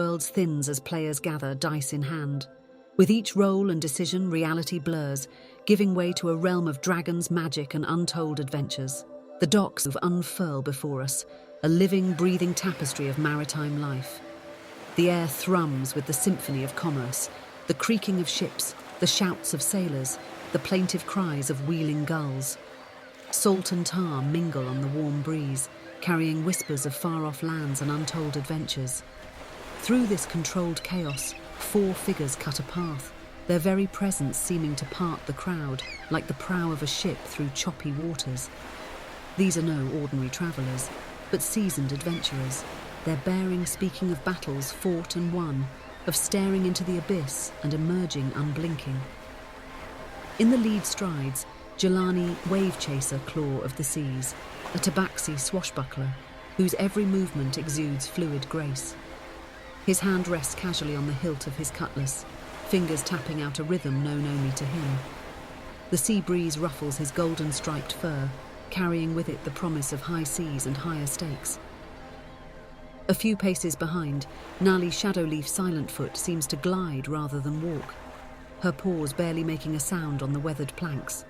worlds thins as players gather, dice in hand. With each roll and decision, reality blurs, giving way to a realm of dragons, magic, and untold adventures. The docks unfurl before us, a living, breathing tapestry of maritime life. The air thrums with the symphony of commerce, the creaking of ships, the shouts of sailors, the plaintive cries of wheeling gulls. Salt and tar mingle on the warm breeze, carrying whispers of far-off lands and untold adventures. Through this controlled chaos, 4 figures cut a path, their very presence seeming to part the crowd like the prow of a ship through choppy waters. These are no ordinary travellers, but seasoned adventurers, their bearing speaking of battles fought and won, of staring into the abyss and emerging unblinking. In the lead strides Jelani, wave chaser claw of the seas, a tabaxi swashbuckler whose every movement exudes fluid grace. His hand rests casually on the hilt of his cutlass, fingers tapping out a rhythm known only to him. The sea breeze ruffles his golden striped fur, carrying with it the promise of high seas and higher stakes. A few paces behind, Nali Shadowleaf Silentfoot seems to glide rather than walk, her paws barely making a sound on the weathered planks.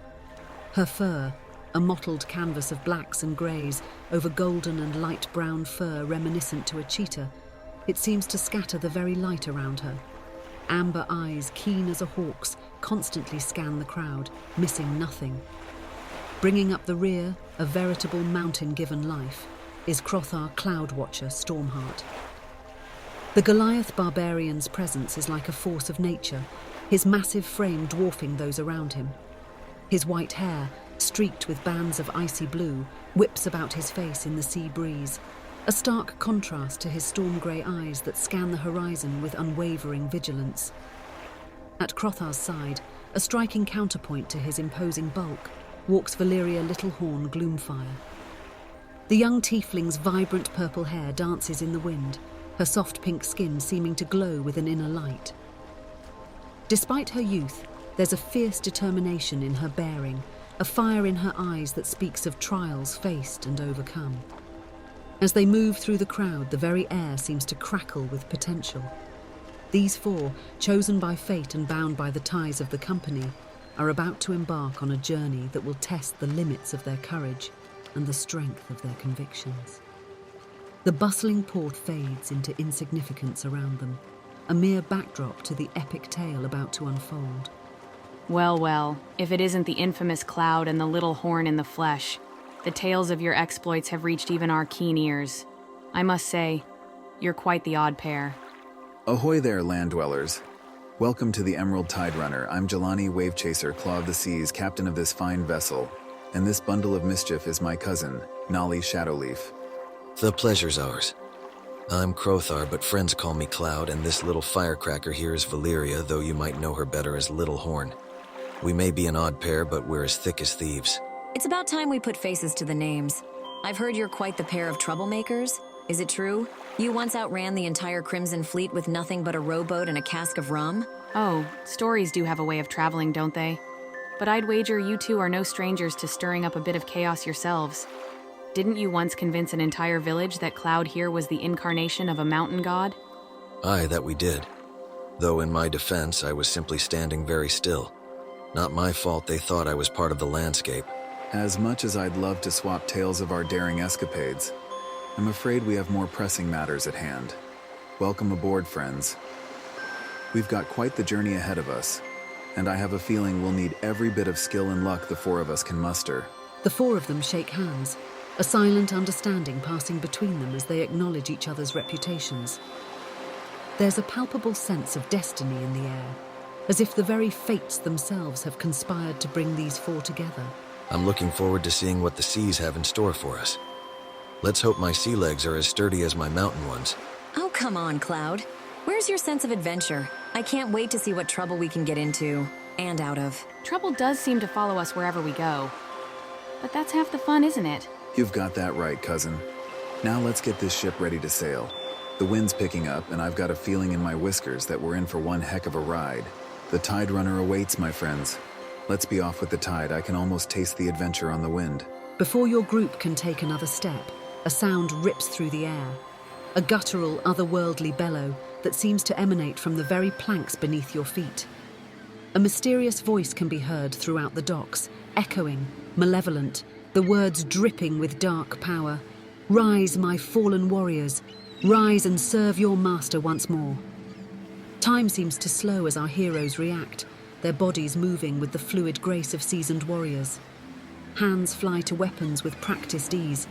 Her fur, a mottled canvas of blacks and greys over golden and light brown fur reminiscent to a cheetah, it seems to scatter the very light around her. Amber eyes, keen as a hawk's, constantly scan the crowd, missing nothing. Bringing up the rear, a veritable mountain-given life, is Krothar Cloudwatcher Stormheart. The Goliath barbarian's presence is like a force of nature, his massive frame dwarfing those around him. His white hair, streaked with bands of icy blue, whips about his face in the sea breeze, a stark contrast to his storm-grey eyes that scan the horizon with unwavering vigilance. At Krothar's side, a striking counterpoint to his imposing bulk, walks Valyria Littlehorn Gloomfire. The young tiefling's vibrant purple hair dances in the wind, her soft pink skin seeming to glow with an inner light. Despite her youth, there's a fierce determination in her bearing, a fire in her eyes that speaks of trials faced and overcome. As they move through the crowd, the very air seems to crackle with potential. These 4, chosen by fate and bound by the ties of the company, are about to embark on a journey that will test the limits of their courage and the strength of their convictions. The bustling port fades into insignificance around them, a mere backdrop to the epic tale about to unfold. Well, well, if it isn't the infamous Cloud and the little horn in the flesh, the tales of your exploits have reached even our keen ears. I must say, you're quite the odd pair. Ahoy there, land dwellers. Welcome to the Emerald Tide Runner. I'm Jelani, wave chaser, Claw of the Seas, captain of this fine vessel, and this bundle of mischief is my cousin, Nali Shadowleaf. The pleasure's ours. I'm Krothar, but friends call me Cloud, and this little firecracker here is Valyria, though you might know her better as Little Horn. We may be an odd pair, but we're as thick as thieves. It's about time we put faces to the names. I've heard you're quite the pair of troublemakers. Is it true? You once outran the entire Crimson Fleet with nothing but a rowboat and a cask of rum? Oh, stories do have a way of traveling, don't they? But I'd wager you two are no strangers to stirring up a bit of chaos yourselves. Didn't you once convince an entire village that Cloud here was the incarnation of a mountain god? Aye, that we did. Though in my defense, I was simply standing very still. Not my fault they thought I was part of the landscape. As much as I'd love to swap tales of our daring escapades, I'm afraid we have more pressing matters at hand. Welcome aboard, friends. We've got quite the journey ahead of us, and I have a feeling we'll need every bit of skill and luck the 4 of us can muster. The 4 of them shake hands, a silent understanding passing between them as they acknowledge each other's reputations. There's a palpable sense of destiny in the air, as if the very fates themselves have conspired to bring these 4 together. I'm looking forward to seeing what the seas have in store for us. Let's hope my sea legs are as sturdy as my mountain ones. Oh, come on, Cloud. Where's your sense of adventure? I can't wait to see what trouble we can get into and out of. Trouble does seem to follow us wherever we go. But that's half the fun, isn't it? You've got that right, cousin. Now let's get this ship ready to sail. The wind's picking up, and I've got a feeling in my whiskers that we're in for one heck of a ride. The Tide Runner awaits, my friends. Let's be off with the tide. I can almost taste the adventure on the wind. Before your group can take another step, a sound rips through the air. a guttural, otherworldly bellow that seems to emanate from the very planks beneath your feet. A mysterious voice can be heard throughout the docks, echoing, malevolent, the words dripping with dark power. "Rise, my fallen warriors. Rise and serve your master once more." Time seems to slow as our heroes react, their bodies moving with the fluid grace of seasoned warriors. Hands fly to weapons with practiced ease.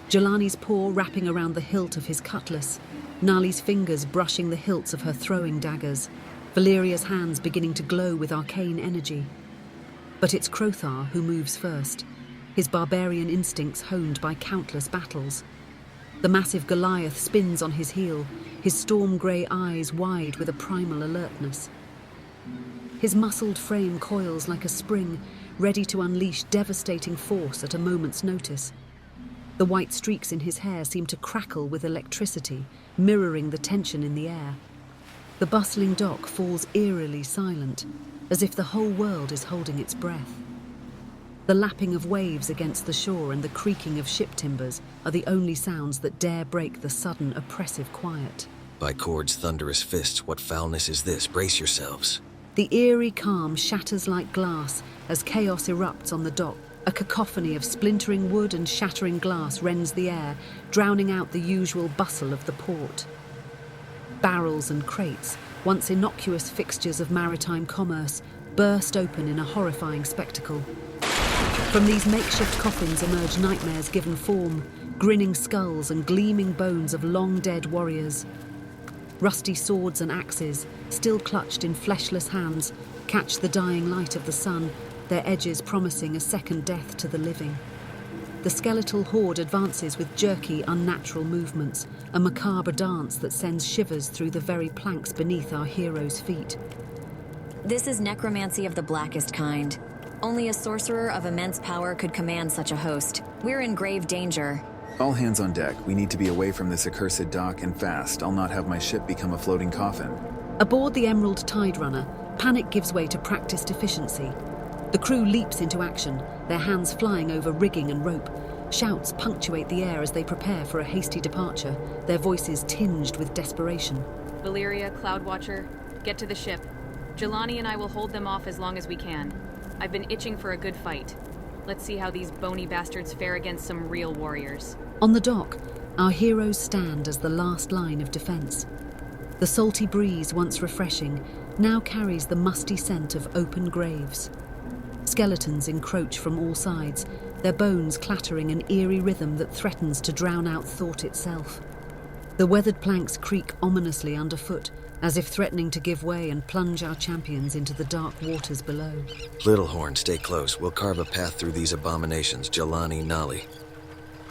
Jelani's paw wrapping around the hilt of his cutlass, Nali's fingers brushing the hilts of her throwing daggers, Valyria's hands beginning to glow with arcane energy. But it's Krothar who moves first, his barbarian instincts honed by countless battles. The massive Goliath spins on his heel, his storm-grey eyes wide with a primal alertness. His muscled frame coils like a spring, ready to unleash devastating force at a moment's notice. The white streaks in his hair seem to crackle with electricity, mirroring the tension in the air. The bustling dock falls eerily silent, as if the whole world is holding its breath. The lapping of waves against the shore and the creaking of ship timbers are the only sounds that dare break the sudden, oppressive quiet. By Kord's thunderous fists, what foulness is this? Brace yourselves. The eerie calm shatters like glass as chaos erupts on the dock. A cacophony of splintering wood and shattering glass rends the air, drowning out the usual bustle of the port. Barrels and crates, once innocuous fixtures of maritime commerce, burst open in a horrifying spectacle. From these makeshift coffins emerge nightmares given form, grinning skulls and gleaming bones of long-dead warriors. Rusty swords and axes, still clutched in fleshless hands, catch the dying light of the sun, their edges promising a second death to the living. The skeletal horde advances with jerky, unnatural movements, a macabre dance that sends shivers through the very planks beneath our heroes' feet. This is necromancy of the blackest kind. Only a sorcerer of immense power could command such a host. We're in grave danger. All hands on deck. We need to be away from this accursed dock and fast. I'll not have my ship become a floating coffin. Aboard the Emerald Tide Runner, panic gives way to practiced efficiency. The crew leaps into action, their hands flying over rigging and rope. Shouts punctuate the air as they prepare for a hasty departure, their voices tinged with desperation. Valyria, Cloudwatcher, get to the ship. Jelani and I will hold them off as long as we can. I've been itching for a good fight. Let's see how these bony bastards fare against some real warriors. On the dock, our heroes stand as the last line of defense. The salty breeze, once refreshing, now carries the musty scent of open graves. Skeletons encroach from all sides, their bones clattering an eerie rhythm that threatens to drown out thought itself. The weathered planks creak ominously underfoot, as if threatening to give way and plunge our champions into the dark waters below. Littlehorn, stay close. We'll carve a path through these abominations. Jelani, Nali.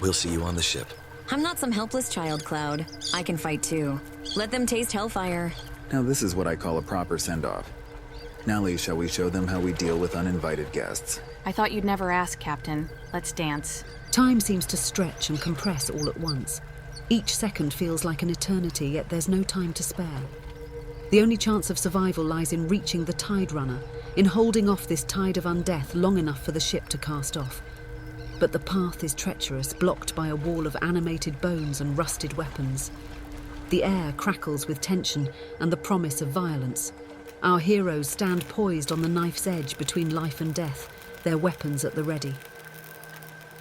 We'll see you on the ship. I'm not some helpless child, Cloud. I can fight too. Let them taste hellfire. Now this is what I call a proper send-off. Nali, shall we show them how we deal with uninvited guests? I thought you'd never ask, Captain. Let's dance. Time seems to stretch and compress all at once. Each second feels like an eternity, yet there's no time to spare. The only chance of survival lies in reaching the Tide Runner, in holding off this tide of undeath long enough for the ship to cast off. But the path is treacherous, blocked by a wall of animated bones and rusted weapons. The air crackles with tension and the promise of violence. Our heroes stand poised on the knife's edge between life and death, their weapons at the ready.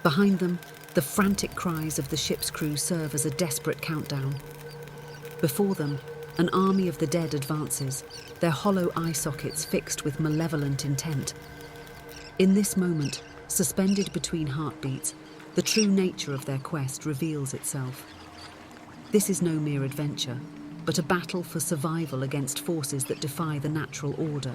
Behind them, the frantic cries of the ship's crew serve as a desperate countdown. Before them, an army of the dead advances, their hollow eye sockets fixed with malevolent intent. In this moment, suspended between heartbeats, the true nature of their quest reveals itself. This is no mere adventure, but a battle for survival against forces that defy the natural order.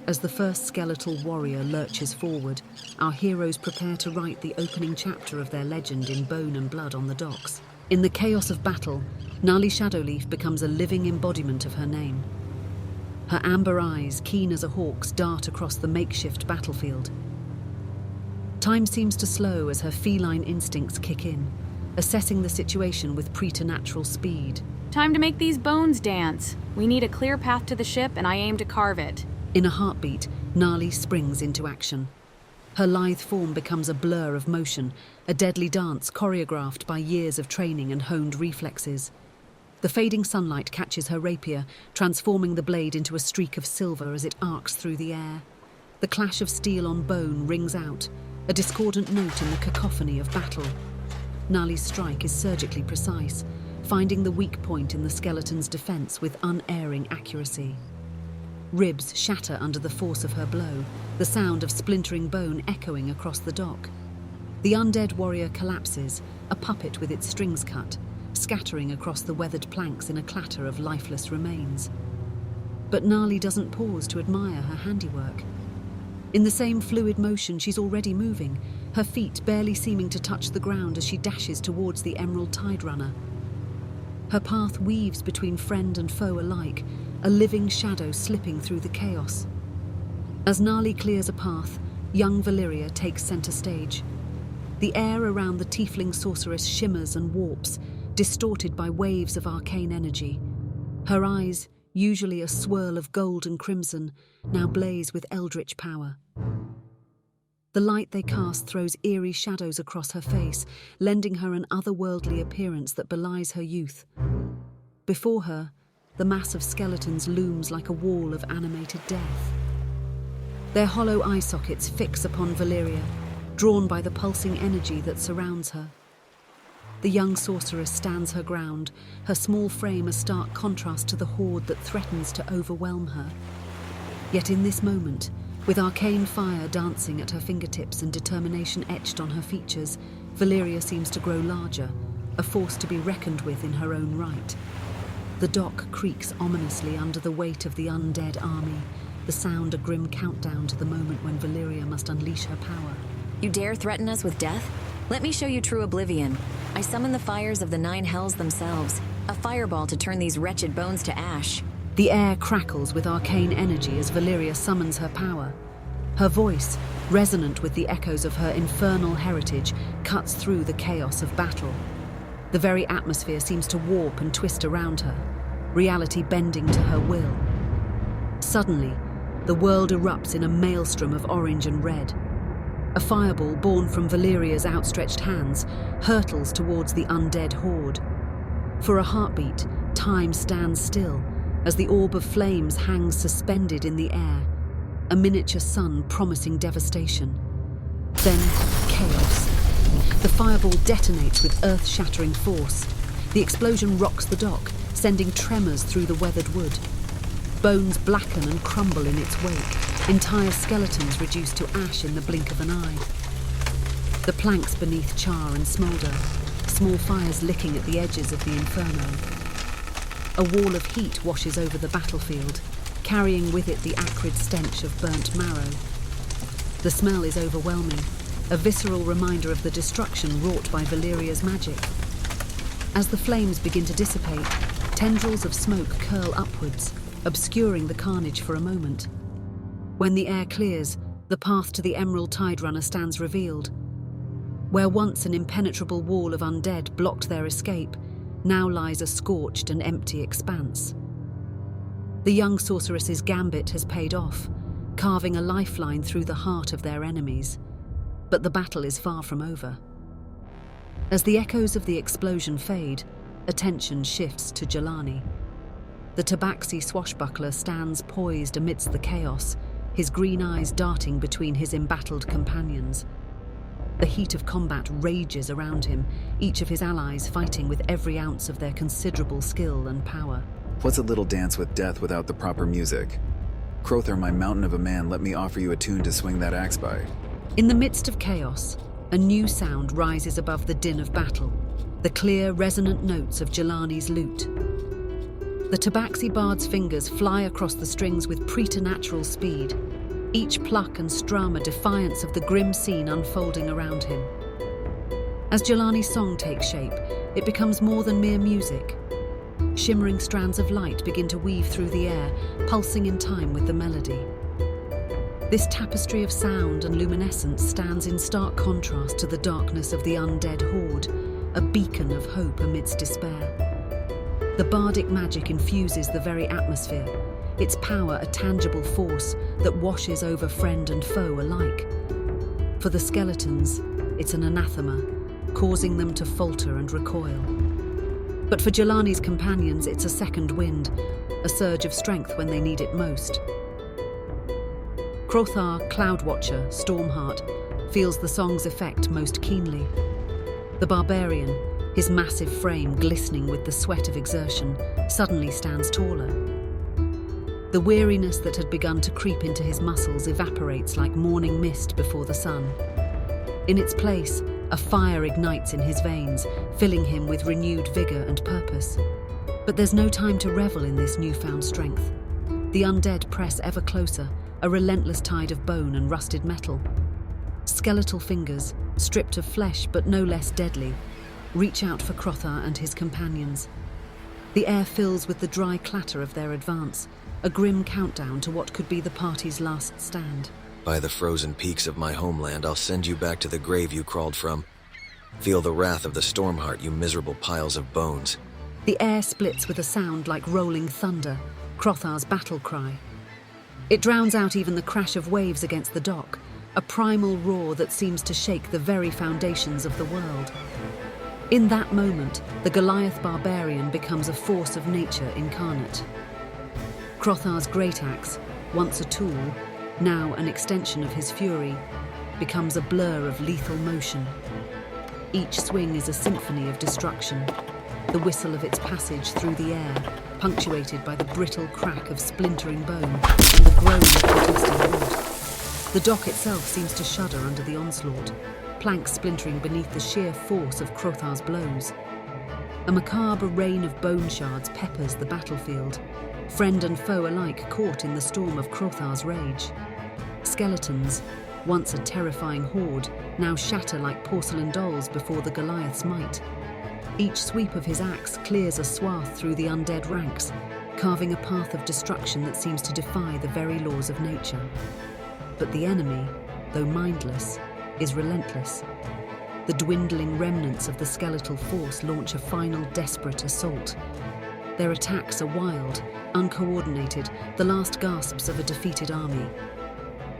As the first skeletal warrior lurches forward, our heroes prepare to write the opening chapter of their legend in bone and blood on the docks. In the chaos of battle, Nali Shadowleaf becomes a living embodiment of her name. Her amber eyes, keen as a hawk's, dart across the makeshift battlefield. Time seems to slow as her feline instincts kick in, assessing the situation with preternatural speed. Time to make these bones dance. We need a clear path to the ship, and I aim to carve it. In a heartbeat, Nali springs into action. Her lithe form becomes a blur of motion, a deadly dance choreographed by years of training and honed reflexes. The fading sunlight catches her rapier, transforming the blade into a streak of silver as it arcs through the air. The clash of steel on bone rings out, a discordant note in the cacophony of battle. Nali's strike is surgically precise, finding the weak point in the skeleton's defense with unerring accuracy. Ribs shatter under the force of her blow, the sound of splintering bone echoing across the dock. The undead warrior collapses, a puppet with its strings cut, scattering across the weathered planks in a clatter of lifeless remains. But Nali doesn't pause to admire her handiwork. In the same fluid motion, she's already moving, her feet barely seeming to touch the ground as she dashes towards the Emerald Tide Runner. Her path weaves between friend and foe alike, a living shadow slipping through the chaos. As Nali clears a path, young Valyria takes center stage. The air around the tiefling sorceress shimmers and warps, distorted by waves of arcane energy. Her eyes, usually a swirl of gold and crimson, now blaze with eldritch power. The light they cast throws eerie shadows across her face, lending her an otherworldly appearance that belies her youth. Before her, the mass of skeletons looms like a wall of animated death. Their hollow eye sockets fix upon Valyria, drawn by the pulsing energy that surrounds her. The young sorceress stands her ground, her small frame a stark contrast to the horde that threatens to overwhelm her. Yet in this moment, with arcane fire dancing at her fingertips and determination etched on her features, Valyria seems to grow larger, a force to be reckoned with in her own right. The dock creaks ominously under the weight of the undead army, the sound a grim countdown to the moment when Valyria must unleash her power. You dare threaten us with death? Let me show you true oblivion. I summon the fires of the 9 hells themselves, a fireball to turn these wretched bones to ash. The air crackles with arcane energy as Valyria summons her power. Her voice, resonant with the echoes of her infernal heritage, cuts through the chaos of battle. The very atmosphere seems to warp and twist around her, reality bending to her will. Suddenly, the world erupts in a maelstrom of orange and red. A fireball born from Valyria's outstretched hands hurtles towards the undead horde. For a heartbeat, time stands still as the orb of flames hangs suspended in the air, a miniature sun promising devastation. Then, chaos. The fireball detonates with earth-shattering force. The explosion rocks the dock, sending tremors through the weathered wood. Bones blacken and crumble in its wake, entire skeletons reduced to ash in the blink of an eye. The planks beneath char and smoulder, small fires licking at the edges of the inferno. A wall of heat washes over the battlefield, carrying with it the acrid stench of burnt marrow. The smell is overwhelming, a visceral reminder of the destruction wrought by Valyria's magic. As the flames begin to dissipate, tendrils of smoke curl upwards, obscuring the carnage for a moment. When the air clears, the path to the Emerald Tide Runner stands revealed. Where once an impenetrable wall of undead blocked their escape, now lies a scorched and empty expanse. The young sorceress's gambit has paid off, carving a lifeline through the heart of their enemies. But the battle is far from over. As the echoes of the explosion fade, attention shifts to Jelani. The tabaxi swashbuckler stands poised amidst the chaos, his green eyes darting between his embattled companions. The heat of combat rages around him, each of his allies fighting with every ounce of their considerable skill and power. What's a little dance with death without the proper music? Krothar, my mountain of a man, let me offer you a tune to swing that axe by. In the midst of chaos, a new sound rises above the din of battle, the clear, resonant notes of Jelani's lute. The tabaxi bard's fingers fly across the strings with preternatural speed, each pluck and strum a defiance of the grim scene unfolding around him. As Jelani's song takes shape, it becomes more than mere music. Shimmering strands of light begin to weave through the air, pulsing in time with the melody. This tapestry of sound and luminescence stands in stark contrast to the darkness of the undead horde, a beacon of hope amidst despair. The bardic magic infuses the very atmosphere, its power a tangible force that washes over friend and foe alike. For the skeletons, it's an anathema, causing them to falter and recoil. But for Jelani's companions, it's a second wind, a surge of strength when they need it most. Krothar, Cloudwatcher, Stormheart, feels the song's effect most keenly. The barbarian, his massive frame glistening with the sweat of exertion, suddenly stands taller. The weariness that had begun to creep into his muscles evaporates like morning mist before the sun. In its place, a fire ignites in his veins, filling him with renewed vigor and purpose. But there's no time to revel in this newfound strength. The undead press ever closer, a relentless tide of bone and rusted metal. Skeletal fingers, stripped of flesh but no less deadly, reach out for Krothar and his companions. The air fills with the dry clatter of their advance, a grim countdown to what could be the party's last stand. By the frozen peaks of my homeland, I'll send you back to the grave you crawled from. Feel the wrath of the Stormheart, you miserable piles of bones. The air splits with a sound like rolling thunder, Krothar's Battlecry. It drowns out even the crash of waves against the dock, a primal roar that seems to shake the very foundations of the world. In that moment, the Goliath barbarian becomes a force of nature incarnate. Krothar's great axe, once a tool, now an extension of his fury, becomes a blur of lethal motion. Each swing is a symphony of destruction, the whistle of its passage through the air, punctuated by the brittle crack of splintering bone and the groan of protesting wood. The dock itself seems to shudder under the onslaught, planks splintering beneath the sheer force of Krothar's blows. A macabre rain of bone shards peppers the battlefield, friend and foe alike caught in the storm of Krothar's rage. Skeletons, once a terrifying horde, now shatter like porcelain dolls before the Goliath's might. Each sweep of his axe clears a swath through the undead ranks, carving a path of destruction that seems to defy the very laws of nature. But the enemy, though mindless, is relentless. The dwindling remnants of the skeletal force launch a final desperate assault. Their attacks are wild, uncoordinated, the last gasps of a defeated army.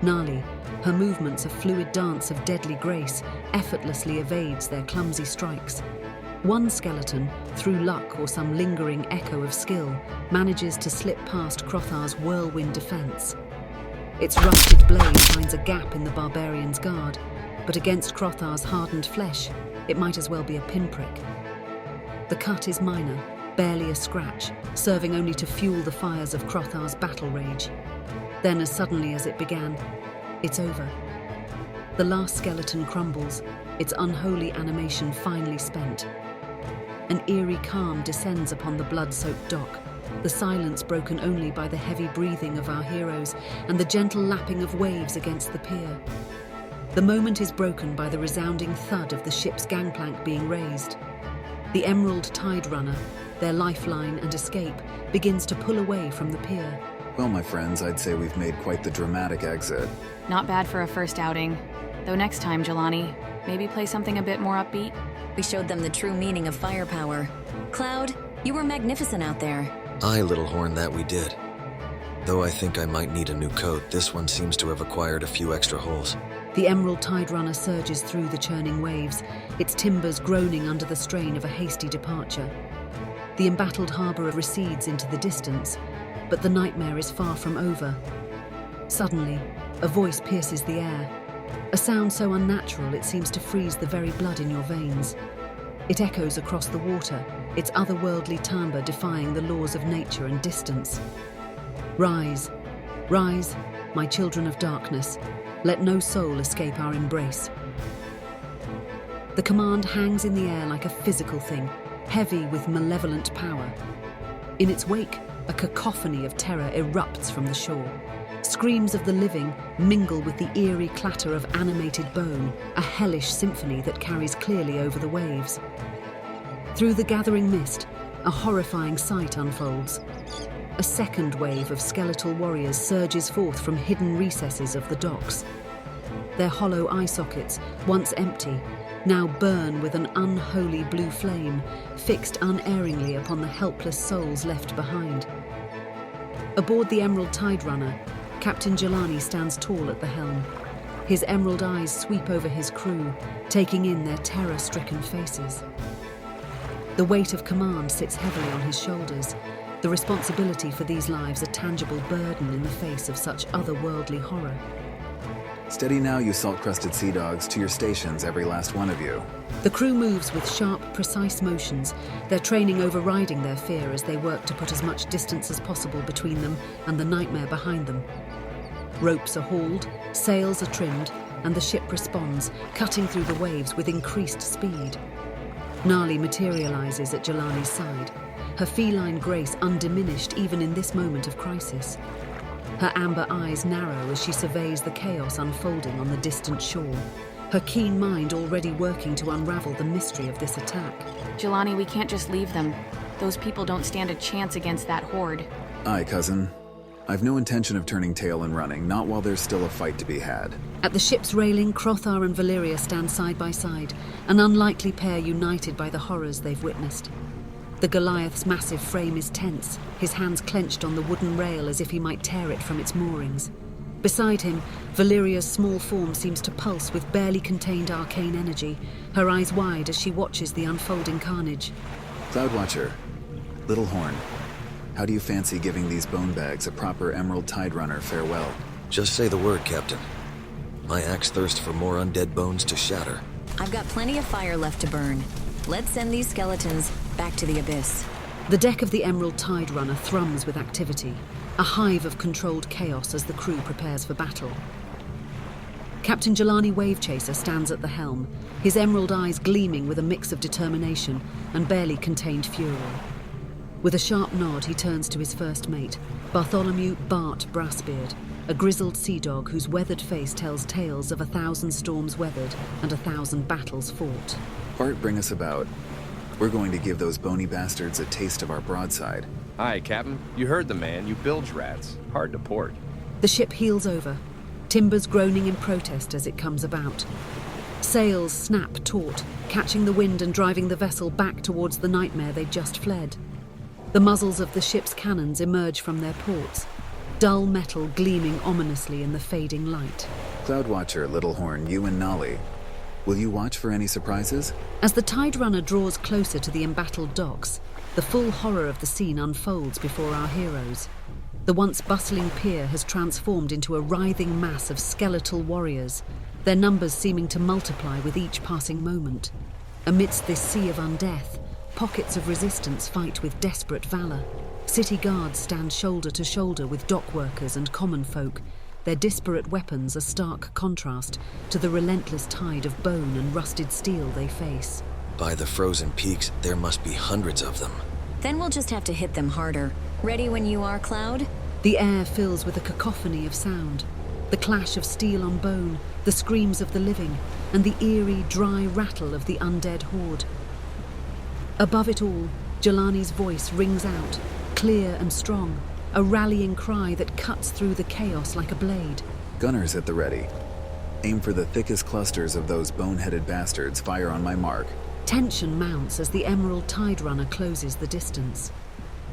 Nali, her movements a fluid dance of deadly grace, effortlessly evades their clumsy strikes. One skeleton, through luck or some lingering echo of skill, manages to slip past Krothar's whirlwind defense. Its rusted blade finds a gap in the barbarian's guard, but against Krothar's hardened flesh, it might as well be a pinprick. The cut is minor, barely a scratch, serving only to fuel the fires of Krothar's battle rage. Then, as suddenly as it began, it's over. The last skeleton crumbles, its unholy animation finally spent. An eerie calm descends upon the blood-soaked dock, the silence broken only by the heavy breathing of our heroes and the gentle lapping of waves against the pier. The moment is broken by the resounding thud of the ship's gangplank being raised. The Emerald Tide Runner, their lifeline and escape, begins to pull away from the pier. Well, my friends, I'd say we've made quite the dramatic exit. Not bad for a first outing. Though next time, Jelani, maybe play something a bit more upbeat? We showed them the true meaning of firepower. Cloud, you were magnificent out there. Aye, Little Horn, that we did. Though I think I might need a new coat, this one seems to have acquired a few extra holes. The Emerald Tide Runner surges through the churning waves, its timbers groaning under the strain of a hasty departure. The embattled harbour recedes into the distance, but the nightmare is far from over. Suddenly, a voice pierces the air. A sound so unnatural it seems to freeze the very blood in your veins. It echoes across the water, its otherworldly timbre defying the laws of nature and distance. Rise, rise, my children of darkness. Let no soul escape our embrace. The command hangs in the air like a physical thing, heavy with malevolent power. In its wake, a cacophony of terror erupts from the shore. Screams of the living mingle with the eerie clatter of animated bone, a hellish symphony that carries clearly over the waves. Through the gathering mist, a horrifying sight unfolds. A second wave of skeletal warriors surges forth from hidden recesses of the docks. Their hollow eye sockets, once empty, now burn with an unholy blue flame, fixed unerringly upon the helpless souls left behind. Aboard the Emerald Tide Runner, Captain Jelani stands tall at the helm. His emerald eyes sweep over his crew, taking in their terror-stricken faces. The weight of command sits heavily on his shoulders, the responsibility for these lives a tangible burden in the face of such otherworldly horror. Steady now, you salt-crusted sea dogs, to your stations, every last one of you. The crew moves with sharp, precise motions, their training overriding their fear as they work to put as much distance as possible between them and the nightmare behind them. Ropes are hauled, sails are trimmed, and the ship responds, cutting through the waves with increased speed. Nali materializes at Jelani's side, her feline grace undiminished even in this moment of crisis. Her amber eyes narrow as she surveys the chaos unfolding on the distant shore, her keen mind already working to unravel the mystery of this attack. Jelani, we can't just leave them. Those people don't stand a chance against that horde. Aye, cousin. I've no intention of turning tail and running, not while there's still a fight to be had. At the ship's railing, Krothar and Valyria stand side by side, an unlikely pair united by the horrors they've witnessed. The Goliath's massive frame is tense, his hands clenched on the wooden rail as if he might tear it from its moorings. Beside him, Valyria's small form seems to pulse with barely contained arcane energy, her eyes wide as she watches the unfolding carnage. Cloudwatcher, Little Horn, how do you fancy giving these bone bags a proper Emerald Tide Runner farewell? Just say the word, Captain. My axe thirsts for more undead bones to shatter. I've got plenty of fire left to burn. Let's send these skeletons back to the abyss. The deck of the Emerald Tide Runner thrums with activity, a hive of controlled chaos as the crew prepares for battle. Captain Jelani Wavechaser stands at the helm, his emerald eyes gleaming with a mix of determination and barely contained fury. With a sharp nod, he turns to his first mate, Bartholomew Bart Brassbeard, a grizzled sea dog whose weathered face tells tales of 1,000 storms weathered and 1,000 battles fought. Bart, bring us about. We're going to give those bony bastards a taste of our broadside. Aye, Captain. You heard the man, you bilge rats. Hard to port. The ship heels over, timbers groaning in protest as it comes about. Sails snap taut, catching the wind and driving the vessel back towards the nightmare they'd just fled. The muzzles of the ship's cannons emerge from their ports, dull metal gleaming ominously in the fading light. Cloudwatcher, Little Horn, you and Nali. Will you watch for any surprises? As the Tide Runner draws closer to the embattled docks, the full horror of the scene unfolds before our heroes. The once bustling pier has transformed into a writhing mass of skeletal warriors, their numbers seeming to multiply with each passing moment. Amidst this sea of undeath, pockets of resistance fight with desperate valor. City guards stand shoulder to shoulder with dock workers and common folk, their disparate weapons a stark contrast to the relentless tide of bone and rusted steel they face. By the frozen peaks, there must be hundreds of them. Then we'll just have to hit them harder. Ready when you are, Cloud? The air fills with a cacophony of sound, the clash of steel on bone, the screams of the living, and the eerie, dry rattle of the undead horde. Above it all, Jelani's voice rings out, clear and strong, a rallying cry that cuts through the chaos like a blade. Gunners at the ready. Aim for the thickest clusters of those boneheaded bastards. Fire on my mark. Tension mounts as the Emerald Tide Runner closes the distance.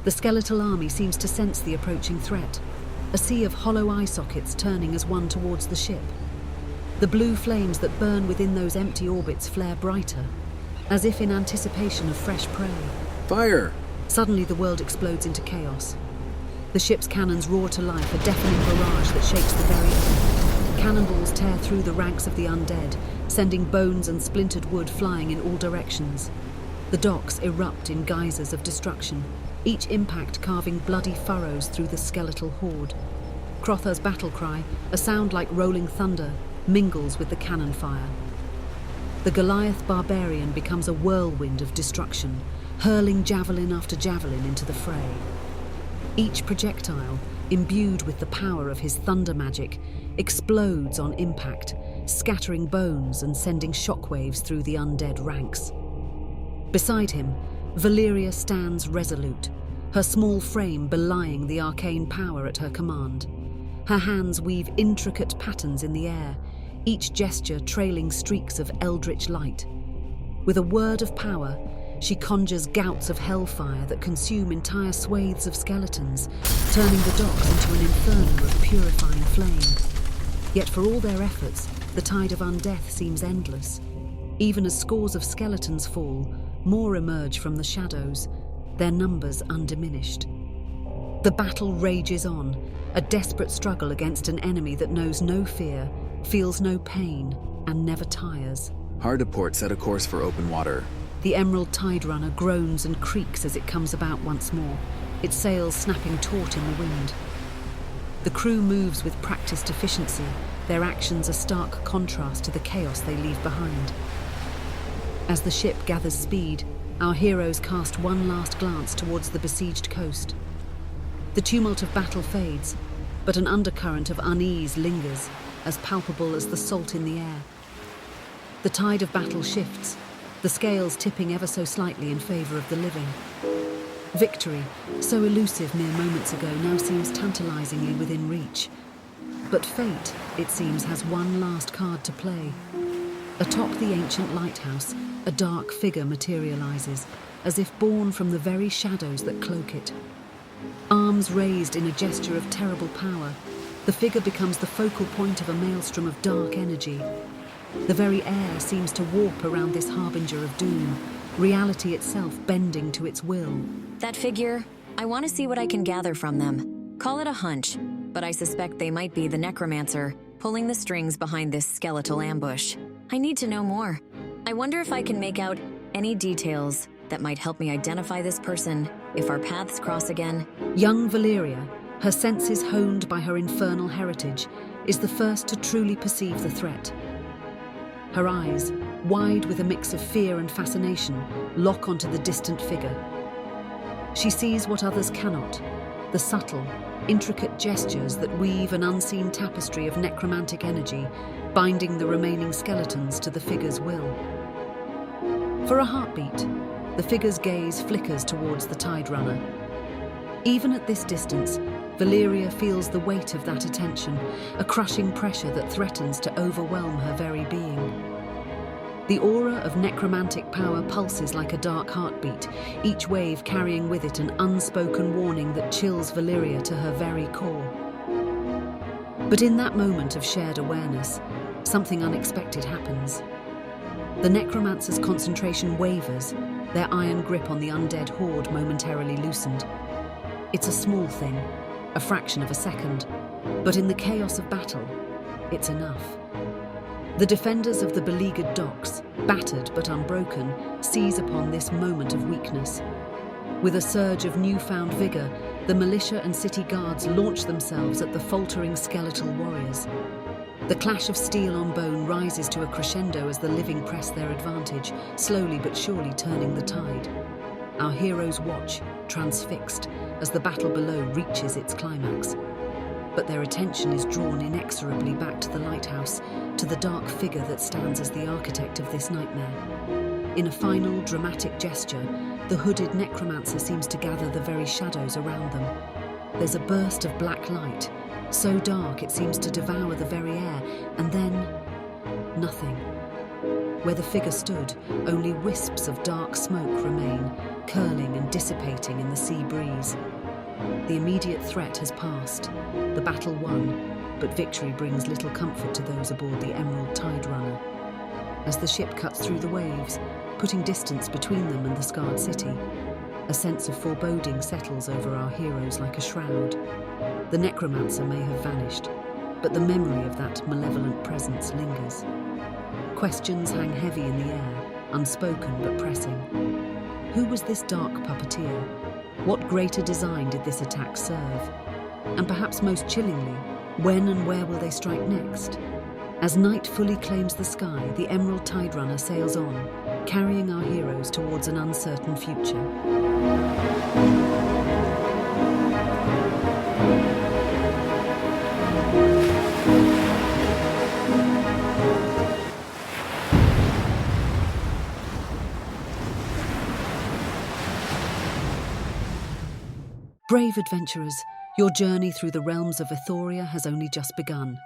The skeletal army seems to sense the approaching threat, a sea of hollow eye sockets turning as one towards the ship. The blue flames that burn within those empty orbits flare brighter, as if in anticipation of fresh prey. Fire! Suddenly the world explodes into chaos. The ship's cannons roar to life, a deafening barrage that shakes the very air. Cannonballs tear through the ranks of the undead, sending bones and splintered wood flying in all directions. The docks erupt in geysers of destruction, each impact carving bloody furrows through the skeletal horde. Krothar's battlecry, a sound like rolling thunder, mingles with the cannon fire. The Goliath barbarian becomes a whirlwind of destruction, hurling javelin after javelin into the fray. Each projectile, imbued with the power of his thunder magic, explodes on impact, scattering bones and sending shockwaves through the undead ranks. Beside him, Valyria stands resolute, her small frame belying the arcane power at her command. Her hands weave intricate patterns in the air, each gesture trailing streaks of eldritch light. With a word of power, she conjures gouts of hellfire that consume entire swathes of skeletons, turning the docks into an inferno of purifying flame. Yet for all their efforts, the tide of undeath seems endless. Even as scores of skeletons fall, more emerge from the shadows, their numbers undiminished. The battle rages on, a desperate struggle against an enemy that knows no fear, feels no pain, and never tires. Hard to port set a course for open water. The Emerald Tide Runner groans and creaks as it comes about once more, its sails snapping taut in the wind. The crew moves with practiced efficiency, their actions a stark contrast to the chaos they leave behind. As the ship gathers speed, our heroes cast one last glance towards the besieged coast. The tumult of battle fades, but an undercurrent of unease lingers, as palpable as the salt in the air. The tide of battle shifts, the scales tipping ever so slightly in favor of the living. Victory, so elusive mere moments ago, now seems tantalizingly within reach. But fate, it seems, has one last card to play. Atop the ancient lighthouse, a dark figure materializes, as if born from the very shadows that cloak it. Arms raised in a gesture of terrible power, the figure becomes the focal point of a maelstrom of dark energy. The very air seems to warp around this harbinger of doom, reality itself bending to its will. That figure, I want to see what I can gather from them. Call it a hunch, but I suspect they might be the necromancer, pulling the strings behind this skeletal ambush. I need to know more. I wonder if I can make out any details that might help me identify this person if our paths cross again. Young Valyria, her senses honed by her infernal heritage, is the first to truly perceive the threat. Her eyes, wide with a mix of fear and fascination, lock onto the distant figure. She sees what others cannot, the subtle, intricate gestures that weave an unseen tapestry of necromantic energy, binding the remaining skeletons to the figure's will. For a heartbeat, the figure's gaze flickers towards the Tide Runner. Even at this distance, Valyria feels the weight of that attention, a crushing pressure that threatens to overwhelm her very being. The aura of necromantic power pulses like a dark heartbeat, each wave carrying with it an unspoken warning that chills Valyria to her very core. But in that moment of shared awareness, something unexpected happens. The necromancer's concentration wavers, their iron grip on the undead horde momentarily loosened. It's a small thing, a fraction of a second, but in the chaos of battle, it's enough. The defenders of the beleaguered docks, battered but unbroken, seize upon this moment of weakness. With a surge of newfound vigor, the militia and city guards launch themselves at the faltering skeletal warriors. The clash of steel on bone rises to a crescendo as the living press their advantage, slowly but surely turning the tide. Our heroes watch, transfixed, as the battle below reaches its climax. But their attention is drawn inexorably back to the lighthouse, to the dark figure that stands as the architect of this nightmare. In a final, dramatic gesture, the hooded necromancer seems to gather the very shadows around them. There's a burst of black light, so dark it seems to devour the very air, and then nothing. Where the figure stood, only wisps of dark smoke remain, curling and dissipating in the sea breeze. The immediate threat has passed, the battle won, but victory brings little comfort to those aboard the Emerald Tide Runner. As the ship cuts through the waves, putting distance between them and the scarred city, a sense of foreboding settles over our heroes like a shroud. The necromancer may have vanished, but the memory of that malevolent presence lingers. Questions hang heavy in the air, unspoken but pressing. Who was this dark puppeteer? What greater design did this attack serve? And perhaps most chillingly, when and where will they strike next? As night fully claims the sky, the Emerald Tide Runner sails on, carrying our heroes towards an uncertain future. Brave adventurers, your journey through the realms of Ethoria has only just begun.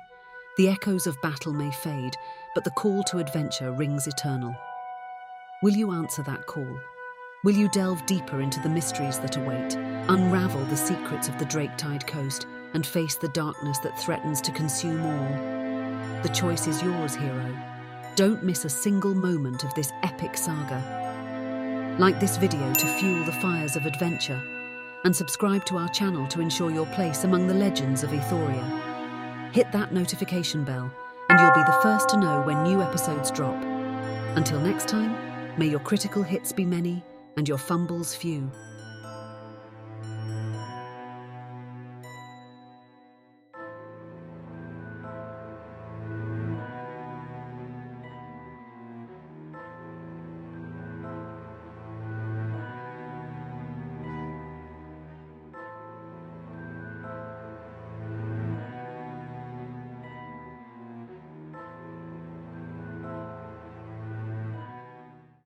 The echoes of battle may fade, but the call to adventure rings eternal. Will you answer that call? Will you delve deeper into the mysteries that await, unravel the secrets of the Drake Tide coast, and face the darkness that threatens to consume all? The choice is yours, hero. Don't miss a single moment of this epic saga. Like this video to fuel the fires of adventure, and subscribe to our channel to ensure your place among the legends of Euphoria. Hit that notification bell, and you'll be the first to know when new episodes drop. Until next time, may your critical hits be many and your fumbles few.